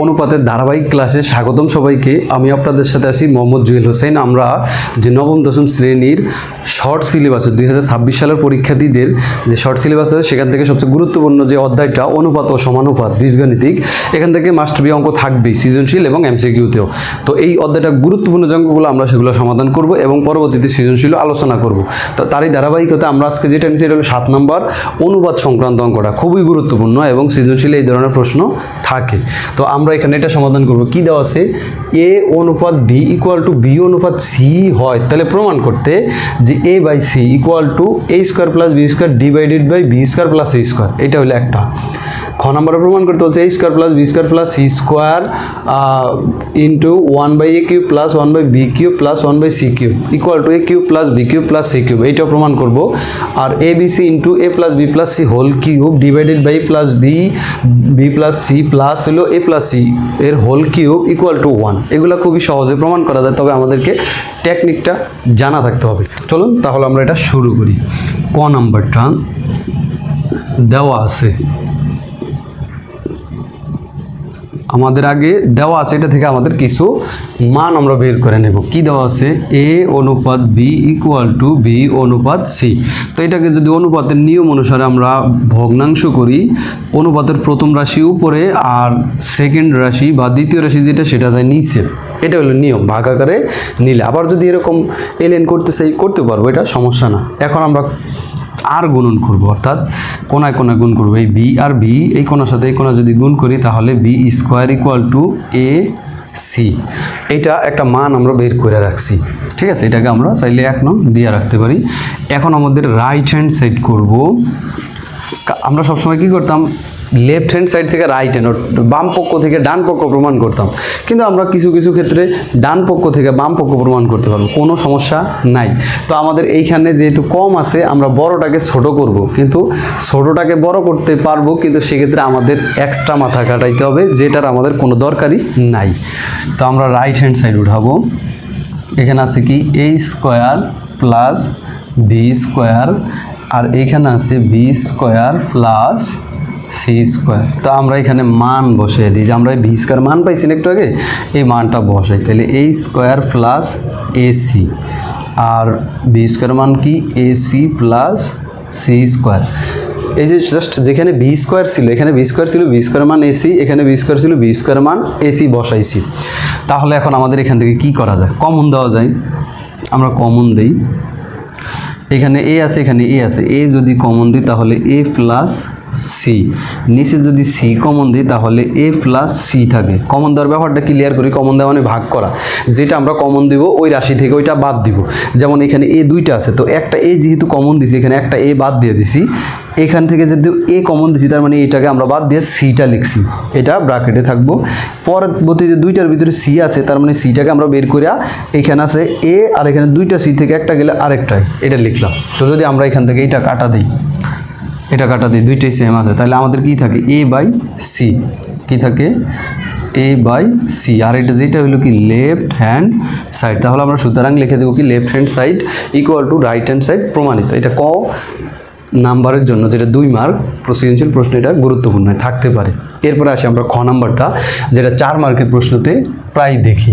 অনুপাতের ধারাবাহিক ক্লাসে স্বাগতম সবাইকে। আমি আপনাদের সাথে আছি মোহাম্মদ জুয়েল হোসেন। আমরা যে নবম দশম শ্রেণীর শর্ট সিলেবাস 2026 সালের পরীক্ষার্থীদের যে শর্ট সিলেবাস আছে সেখান থেকে সবচেয়ে গুরুত্বপূর্ণ যে অধ্যায়টা অনুপাত ও সমানুপাত বীজগণিতিক, এখান থেকে মাস্ট বি অঙ্ক থাকবেই সৃজনশীল এবং এমসিকিউতেও। তো এই অধ্যায়টা গুরুত্বপূর্ণ যে অঙ্কগুলো আমরা সেগুলো সমাধান করব এবং পরবর্তীতে সৃজনশীল আলোচনা করব। তো তারই ধারাবাহিকতা আমরা আজকে যেটা নিচ্ছি এটা হলো 7 নম্বর অনুপাত সংক্রান্ত অঙ্কটা, খুবই গুরুত্বপূর্ণ এবং সৃজনশীলে এই ধরনের প্রশ্ন থাকে। তো আমরা এখানে এটা সমাধান করব। কি দেওয়া আছে, এ অনুপাত বি ইকুয়াল টু বি অনুপাত সি হয়, তাহলে প্রমাণ করতে যে A by C equal to A square plus B square divided by B square plus A square, এটা হলো একটা। খ নম্বরে প্রমাণ করতে হচ্ছে A square plus B square plus C square into 1/a cube plus 1/b cube plus 1/c cube equal to A cube plus B cube plus C cube, এইটাও প্রমাণ করব। আর A B C into A plus B plus C whole cube divided by plus B plus C plus হলো A plus C এর whole cube equal to 1। এগুলো খুবই সহজে প্রমাণ করা যায়, তবে আমাদেরকে টেকনিকটা জানা থাকতে হবে। চলুন তাহলে আমরা এটা শুরু করি। ক নাম্বারটা দেওয়া আছে, আমাদের আগে দেওয়া আছে, এটা থেকে আমাদের কিছু মান আমরা বের করে নেব। কি দেওয়া আছে, এ অনুপাত বি ইকুয়াল টু বি অনুপাত সি। তো এটাকে যদি অনুপাতের নিয়ম অনুসারে আমরা ভগ্নাংশ করি, অনুপাতের প্রথম রাশি উপরে আর সেকেন্ড রাশি বা দ্বিতীয় রাশি যেটা সেটা যায় নিচে, এটা হলো নিয়ম। ভাগ আকারে নিলে আবার যদি এরকম এলএন করতে চাই করতে পারবো, এটা সমস্যা না। এখন আমরা আর গুণন করব, অর্থাৎ কোনায় কোনায় গুণ করবো। এই বি আর বি এই কোনার সাথে এই কোনা যদি গুণ করি তাহলে B square equal to A C, এটা একটা মান আমরা বের করে রাখছি। ঠিক আছে, এটাকে আমরা চাইলে 1 নং দিয়ে রাখতে পারি। এখন আমাদের রাইট হ্যান্ড সাইড করব। আমরা সবসময় কি করতাম, লেফট হ্যান্ড সাইড থেকে রাইট হ্যান্ড, বাম পক্ষ থেকে ডান পক্ষ প্রমাণ করতাম, কিন্তু আমরা কিছু কিছু ক্ষেত্রে ডান পক্ষ থেকে বাম পক্ষ প্রমাণ করতে পারবো, কোনো সমস্যা নাই। তো আমাদের এইখানে যেহেতু কম আছে আমরা বড়টাকে ছোট করব, কিন্তু ছোটটাকে বড় করতে পারবো, কিন্তু সেক্ষেত্রে আমাদের এক্সট্রা মাথা কাটাইতে হবে, যেটার আমাদের কোনো দরকারই নাই। তো আমরা রাইট হ্যান্ড সাইড উঠাবো। এখানে আছে কি A square plus B square, আর এইখানে আছে B square plus C square. তো আমরা এখানে মান বসিয়ে দিই, যে আমরা এই বি স্কোয়ার মান পাইছি না একটু আগে, এই মানটা বসাই, তাহলে A square plus A C, আর বি স্কোয়ার মান কি A C plus C square. এই যে জাস্ট যেখানে বি স্কোয়ার ছিল এখানে বি স্কোয়ার ছিল, বি স্কোয়ার মান এসি, এখানে বি স্কোয়ার ছিল, বি স্কোয়ার মান এসি বসাইছি। তাহলে এখন আমাদের এখান থেকে কি করা যায়, কমন দেওয়া যায়। আমরা কমন দিই, এখানে এ আছে এখানে এ আছে, এ যদি কমন দিই তাহলে এ প্লাস সি, নিচে যদি সি কমন দিই তাহলে এ প্লাস সি থাকে। কমন দেওয়ার ব্যাপারটা ক্লিয়ার করি। কমন দেওয়া মানে ভাগ করা, যেটা আমরা কমন দিব ওই রাশি থেকে ওইটা বাদ দিব। যেমন এখানে এ দুইটা আছে, তো একটা এ যেহেতু কমন দিছি এখানে একটা এ বাদ দিয়ে দিছি, এখান থেকে যদি এ কমন দিছি তার মানে এটাকে আমরা বাদ দিয়ে সিটা লিখছি, এটা ব্র্যাকেটে থাকবো। পরবর্তীতে দুইটার ভিতরে সি আছে, তার মানে সিটাকে আমরা বের করিয়া এখানে আছে এ, আর এখানে দুইটা সি থেকে একটা গেলে আরেকটাই, এটা লিখলাম। তো যদি আমরা এখান থেকে এটা কাটা দিই, এটা কাটা দিই, দুইটাই সেম আছে, তাহলে আমাদের কি থাকে এ বাই সি, কি থাকে এ বাই সি। আর এটা যেটা হলো কি লেফট হ্যান্ড সাইড, তাহলে আমরা সুতরাং লিখে দেবো কি left hand side equal to right hand side প্রমাণিত। এটা ক নাম্বারের জন্য, যেটা 2 মার্ক সৃজনশীল প্রশ্ন, এটা গুরুত্বপূর্ণ থাকতে পারে। এরপরে আসি আমরা খ নাম্বারটা, যেটা 4 মার্কের প্রশ্নতে প্রায় দেখি।